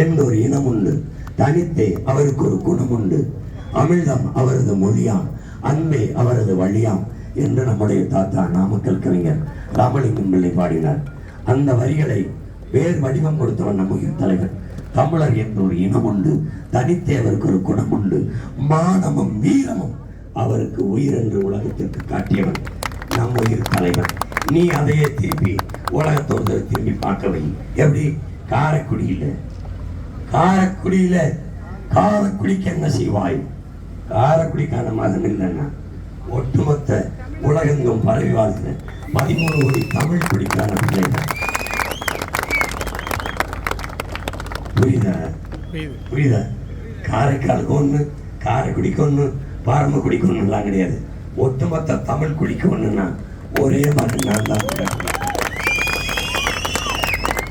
என்றொரு இனம் உண்டு, தனித்தே அவருக்கு ஒரு குணம் உண்டு, அமிழ்தம் அவரது மொழியாம், அன்பே அவரது வழியாம் என்று நம்முடைய தாத்தா நாமக்கல் கவிஞர் ராமலிங்கம் பிள்ளை பாடினார். அந்த வரிகளை வேறு வடிவம் கொடுத்தவன் நம்ம உயிர் தலைவர். தமிழர் என்ற ஒரு இனம் உண்டு, தனித்தே அவருக்கு ஒரு குணம் உண்டு, மானமும் வீரமும் அவருக்கு உயிர் என்று உலகத்திற்கு காட்டியவன் நம் உயிர் தலைவர். நீ அதையே திருப்பி உலகத்தோடு திரும்பி பார்க்கவை. எப்படி? காரைக்குடிக்கு என்ன செய்வாய்? காரைக்குடிக்கான மகன் இல்லைன்னா ஒட்டுமொத்த உலகெங்கும் பரவி வாழ்கிற 13 கோடி தமிழ் குடிக்கான பிள்ளைகள். புரியுதா? காரைக்காலுக்கு ஒண்ணு, காரைக்குடிக்கு ஒண்ணு, பாரம்பக்குடிக்கு ஒண்ணுலாம் கிடையாது. ஒட்டுமொத்த தமிழ் குடிக்கு ஒண்ணுன்னா ஒரே மாதிரி நான் தான்.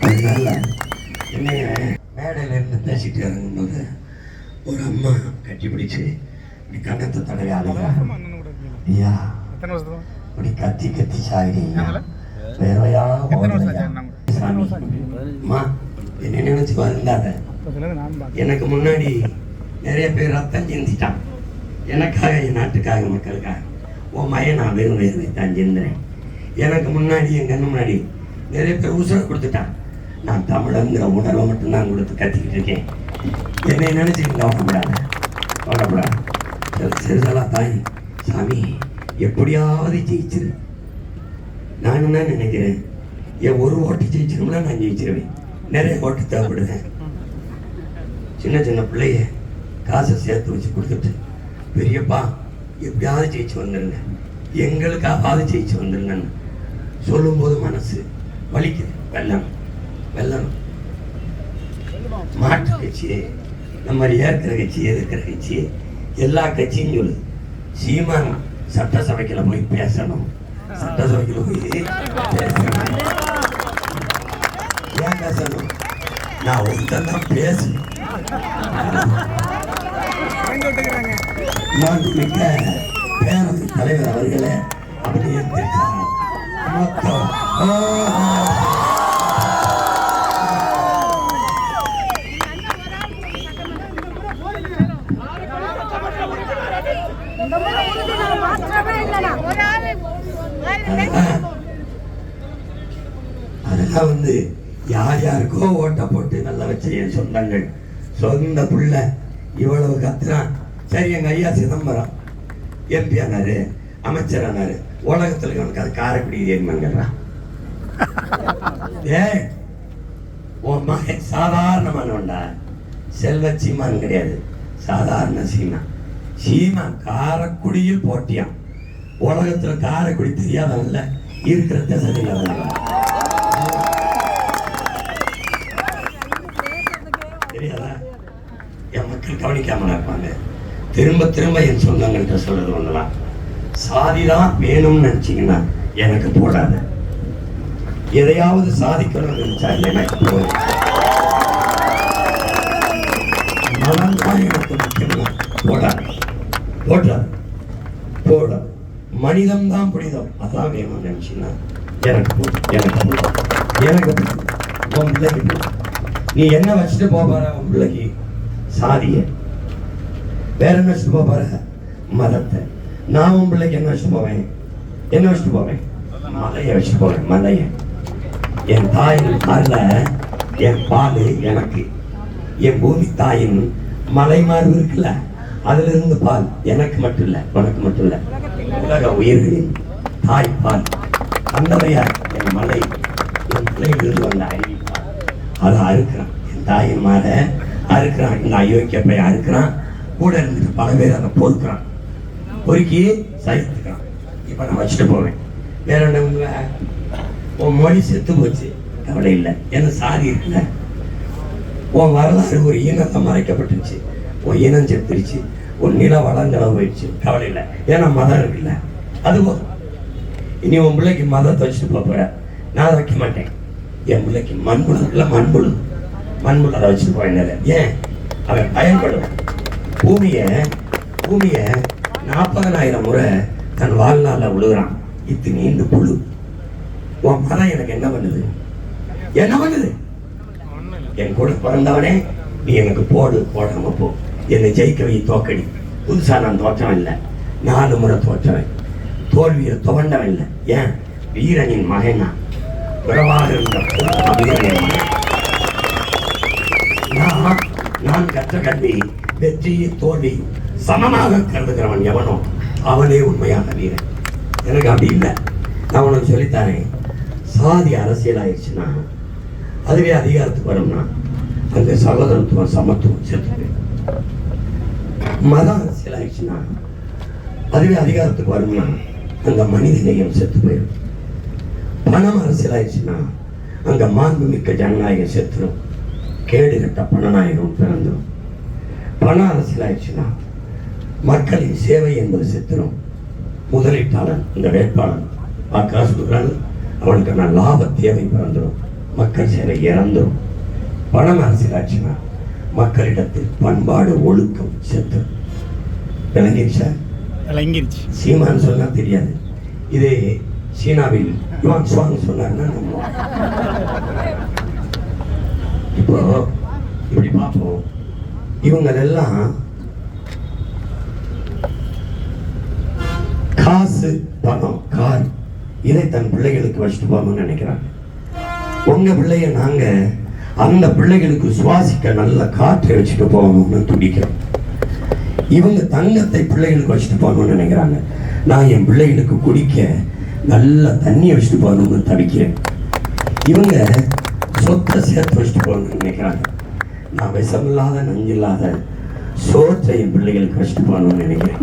அதனால என்னைய மேடையில இருந்து பேசிட்டு இறங்கும்போது ஒரு அம்மா கட்டி பிடிச்சு இப்படி கண்ணத்தை தடவை ஆளுங்க. ஐயா இப்படி கத்தி கத்தி சாயிடுங்க வேறையா சாமி அம்மா என்ன நினைச்சு பாருந்தாத. எனக்கு முன்னாடி நிறைய பேர் ரத்தம் சிந்திட்டான் எனக்காக, என் நாட்டுக்காக, மக்களுக்காக. உன் மையன் நான் வெறும் வேர்வை தான் சிந்துறேன். எனக்கு முன்னாடி என் கண்ணு முன்னாடி நிறைய பேர் உசுரை கொடுத்துட்டான். நான் தமிழங்கிற உணர்வை மட்டும்தான் கொடுத்து கத்திக்கிட்டு இருக்கேன். என்னை நினைச்சுக்கிட்டு கவலைப்படாத. சிறுசெல்லாம் தாய் சாமி எப்படியாவது ஜெயிச்சிரு. நான் என்ன நினைக்கிறேன், என் ஒரு ஓட்டு ஜெயிச்சிரும்னா நான் ஜெயிச்சிருவேன். நிறைய ஓட்டு தேவைப்படுவேன். சின்ன சின்ன பிள்ளைய காசை சேர்த்து வச்சு கொடுத்துட்டு, பெரியப்பா எப்படியாவது ஜெயிச்சு வந்துருங்க, எங்களுக்காவது ஜெயிச்சு வந்துருங்கன்னு சொல்லும்போது மனசு வலிக்குது. வெள்ளம் மாற்று கட்சி, நம்ம ஏற்கிற கட்சி, எதிர்க்கிற கட்சி, எல்லா கட்சியும் சொல்லு சீமான் சட்டசபைக்குள்ள போய் பேசணும், சட்டசபைக்குள்ள போய் பேசணும். ஏன் பேசணும்? நான் ஒருத்தன் தான் பேசணும். மாண்புமிக்க பேரவைத் தலைவர் அவர்களே அப்படியே மொத்தம் அதெல்லாம் யார் யாருக்கோ ஓட்ட போட்டு நல்லா வச்ச என் சொந்தங்கள், சொந்த புள்ள இவ்வளவு கத்துறான். சரி, எங்க ஐயா சிதம்பரம் எம்பி ஆனாரு, அமைச்சர் ஆனாரு, உலகத்துல இவனுக்கு அது காரைக்குடி ஏன்மங்கிறான். உன் மகன் சாதாரணமானவன்டா, செல்வ சீமான் கிடையாது, சாதாரண சீமான் காரைக்குடியில் போட்டியான். உலகத்துல காரைக்குடி தெரியாதவன்ல இருக்கிற திசையில் தெரியாதா? என் மக்கள் கவனிக்காம இருப்பாங்க. திரும்ப திரும்ப என் சொந்தங்கள்கிட்ட சொல்றது ஒண்ணுதான், சாதிதான் வேணும்னு நினைச்சீங்கன்னா எனக்கு போடாத. எதையாவது சாதிக்கணும்னு நினைச்சா எனக்கு போடு. மனம் தான் எனக்கு முக்கியம். போட மனிதம் தான் புனிதம், அதான் வேணும்னு நினைச்சீங்கன்னா எனக்கு உன் பிள்ளைக்கு நீ என்ன வச்சுட்டு போற? உன் பிள்ளைக்கு சாதிய வேற என்ன வச்சுட்டு போற? மதத்தை. நான் உன் பிள்ளைக்கு என்ன வச்சுட்டு போவேன்? மலையை வச்சுட்டு போவேன். மலைய என் தாயின் காலில் என் பால் எனக்கு, என் பூமி தாயின் மலை மார்பு இருக்குல்ல, அதுல இருந்து பால் எனக்கு மட்டும் இல்ல, உனக்கு மட்டும் இல்ல, உலக உயிர்களின் தாய் பால். அந்த என் மலை, என் பிள்ளைகளிலிருந்து வந்த அறிவிப்பால் அதை அறுக்கிறான். என் தாயின் மாலை அறுக்கிறான். இந்த அயோக்கிய பையன் அறுக்கிறான். கூட இருந்துட்டு பல பேர் அதை பொறுக்கிறான், பொறுக்கி சகித்துக்கிறான். இப்ப நான் வச்சுட்டு போவேன். வேற என்ன? உன் மொழி செத்து போச்சு, கவலை இல்லை. என்ன சாதி இருக்குல்ல, உன் வரலாறு ஒரு இனத்தை மறைக்கப்பட்டுச்சு, உன் இனம் செத்துருச்சு, உன் நில வளங்கள போயிடுச்சு, கவலை இல்லை. ஏன்னா மதம் இருக்குல்ல, அது போதும். இனி உன் பிள்ளைக்கு மதத்தை வச்சுட்டு போற, நான் அதை வைக்க மாட்டேன். என் பிள்ளைக்கு மண்புழு இருக்குல்ல, மண்புழு அதை வச்சுட்டு போயிடல. ஏன்? அவன் பயன்படும். பூமிய 40,000 முறை தன் வாழ்நாளில் விழுகிறான். இது நீண்டு புழு. உன் மதம் எனக்கு என்ன பண்ணுது? என் கூட பிறந்தவனே நீ எனக்கு போடு, போடாம போ, என்னை ஜெயிக்க வை, தோக்கடி. புதுசா நான் தோற்றவன் இல்லை, 4 முறை தோற்றவன், தோல்வியை துவண்டவன் இல்லை. ஏன்? வீரனின் மகன் நான், உறவாக இருந்த வீரனின் மகன். நான் கற்ற கல்வி வெற்றியை தோல்வி சமமாக கருதுகிறவன் எவனோ அவனே உண்மையான வீரன். எனக்கு அப்படி இல்லை. நான் உனக்கு சொல்லித்தானே, சாதி அரசியல் ஆயிடுச்சுன்னா அதுவே அதிகாரத்துக்கு வரும்னா அந்த சகோதரத்துவம் சமத்துவம் செத்து போயிடும். மதம் அரசியல் ஆயிடுச்சுன்னா அதுவே அதிகாரத்துக்கு வரும்னா அந்த மனிதநேயம் செத்து போயிடும். பணம் அரசியல் ஆயிடுச்சுன்னா அங்க மாண்புமிக்க ஜனநாயகம் செத்துரும், கேடு கட்ட பணநாயகம் பிறந்துடும். பணம் அரசியல் ஆயிடுச்சுன்னா மக்களின் சேவை என்பது செத்துரும். முதலீட்டாளன், இந்த வேட்பாளன் காசு கொடுக்குறாங்க, அவனுக்கான லாப தேவை பிறந்துடும், மக்கள் சேவை இறந்துடும். பணம் அரசியல் ஆச்சுன்னா மக்களிடத்தில் பண்பாடு ஒழுக்கம் செத்துரும். விளங்கிடுச்சா? விளங்கிடுச்சு. சீமான் சொன்னா தெரியாது, இது சீனாவில் யுவான் சுவாங் சொன்னார்னா நம்ம இப்போ இப்படி பார்ப்போம். இவங்களெல்லாம் காசு, பணம், கார் இதை தன் பிள்ளைகளுக்கு வச்சுட்டு போகணும்னு நினைக்கிறாங்க. உங்க பிள்ளைய நாங்க அந்த பிள்ளைகளுக்கு சுவாசிக்க நல்ல காற்றை வச்சுட்டு போகணும்னு துடிக்கிறோம். இவங்க தங்கத்தை பிள்ளைகளுக்கு வச்சுட்டு போகணும்னு நினைக்கிறாங்க. நான் என் பிள்ளைகளுக்கு குடிக்க நல்ல தண்ணியை வச்சுட்டு போகணும்னு தவிக்கிறேன். இவங்க சொத்தை சேர்த்து வச்சுட்டு போகணும்னு நினைக்கிறாங்க. நான் விஷமில்லாத நஞ்சில்லாத சோற்றை என் பிள்ளைகளுக்கு வச்சுட்டு போகணும்னு நினைக்கிறேன்.